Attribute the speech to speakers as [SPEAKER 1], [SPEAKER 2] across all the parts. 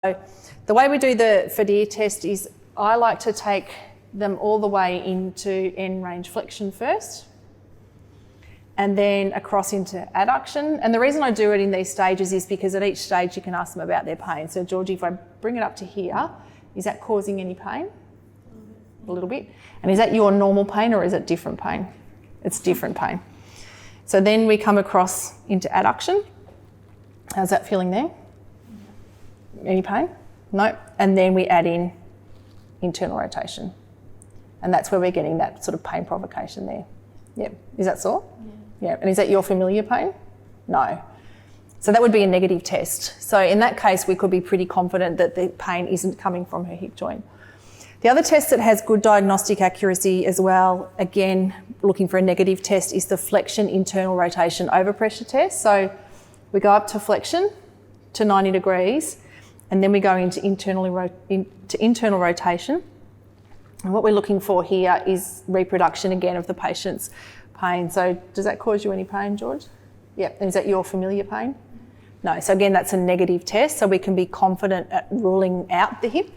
[SPEAKER 1] The way we do the Flexion test is I like to take them all the way into end range flexion first and then across into adduction. And the reason I do it in these stages is because at each stage you can ask them about their pain. So Georgie, if I bring it up to here, is that causing any pain? A little bit. And is that your normal pain or is it different pain? It's different pain. So then we come across into adduction. How's that feeling there? Any pain? No. And then we add in internal rotation. And that's where we're getting that sort of pain provocation there. Yep. Is that sore? Yeah. And is that your familiar pain? No. So that would be a negative test. So in that case, we could be pretty confident that the pain isn't coming from her hip joint. The other test that has good diagnostic accuracy as well, again, looking for a negative test, is the Flexion internal rotation overpressure test. So we go up to flexion to 90 degrees, and then we go into internal rotation. And what we're looking for here is reproduction again of the patient's pain. So does that cause you any pain, George? Yeah. And is that your familiar pain? No. So again, that's a negative test, so we can be confident at ruling out the hip.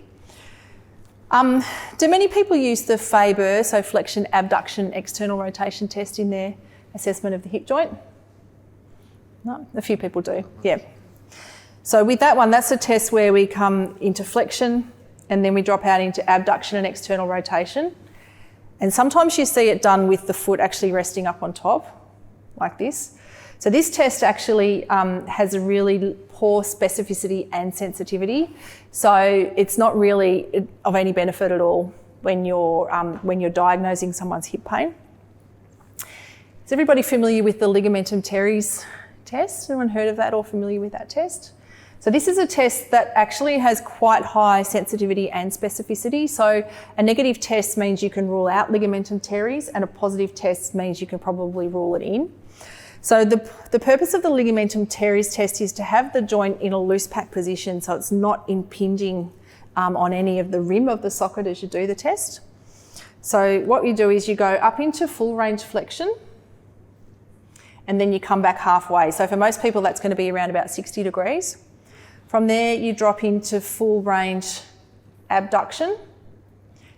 [SPEAKER 1] Do many people use the Faber, so flexion abduction external rotation test in their assessment of the hip joint? No, a few people do, yeah. So with that one, that's a test where we come into flexion and then we drop out into abduction and external rotation. And sometimes you see it done with the foot actually resting up on top, like this. So this test actually has a really poor specificity and sensitivity. So it's not really of any benefit at all when you're diagnosing someone's hip pain. Is everybody familiar with the Ligamentum Teres test? Anyone heard of that or familiar with that test? So this is a test that actually has quite high sensitivity and specificity. So a negative test means you can rule out Ligamentum Teres, and a positive test means you can probably rule it in. So the purpose of the Ligamentum Teres test is to have the joint in a loose pack position so it's not impinging on any of the rim of the socket as you do the test. So what you do is you go up into full range flexion and then you come back halfway. So for most people that's going to be around about 60 degrees. From there you drop into full range abduction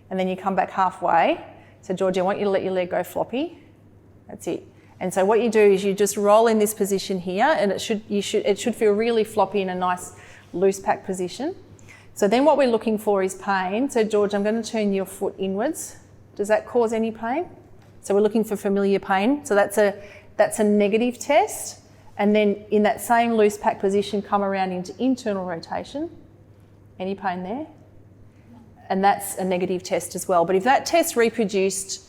[SPEAKER 1] and then you come back halfway. So Georgie, I want you to let your leg go floppy. That's it. And so what you do is you just roll in this position here and it should feel really floppy in a nice loose pack position. So then what we're looking for is pain. So George, I'm going to turn your foot inwards. Does that cause any pain? So we're looking for familiar pain. So that's a negative test. And then in that same loose pack position, come around into internal rotation. Any pain there? And that's a negative test as well. But if that test reproduced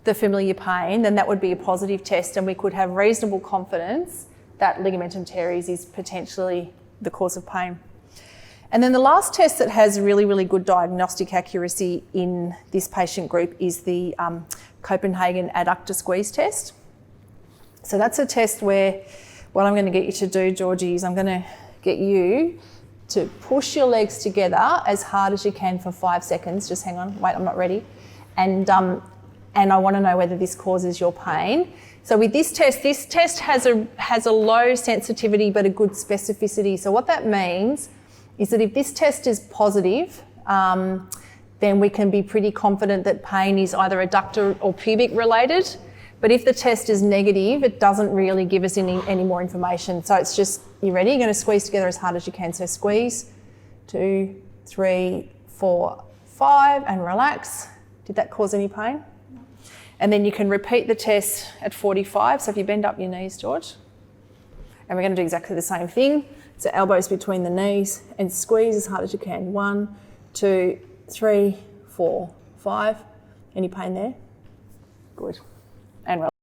[SPEAKER 1] the familiar pain, then that would be a positive test and we could have reasonable confidence that Ligamentum Teres is potentially the cause of pain. And then the last test that has really, really good diagnostic accuracy in this patient group is the Copenhagen Adductor squeeze test. So that's a test where what I'm going to get you to do, Georgie, is I'm going to get you to push your legs together as hard as you can for 5 seconds. Just hang on, wait, I'm not ready. And I want to know whether this causes your pain. So with this test has a low sensitivity but a good specificity. So what that means is that if this test is positive, then we can be pretty confident that pain is either adductor or pubic related. But if the test is negative, it doesn't really give us any more information. So it's just, you ready? You're going to squeeze together as hard as you can. So squeeze, 2, 3, 4, 5, and relax. Did that cause any pain? And then you can repeat the test at 45. So if you bend up your knees, George, and we're going to do exactly the same thing. So elbows between the knees and squeeze as hard as you can. 1, 2, 3, 4, 5. Any pain there? Good. And relax.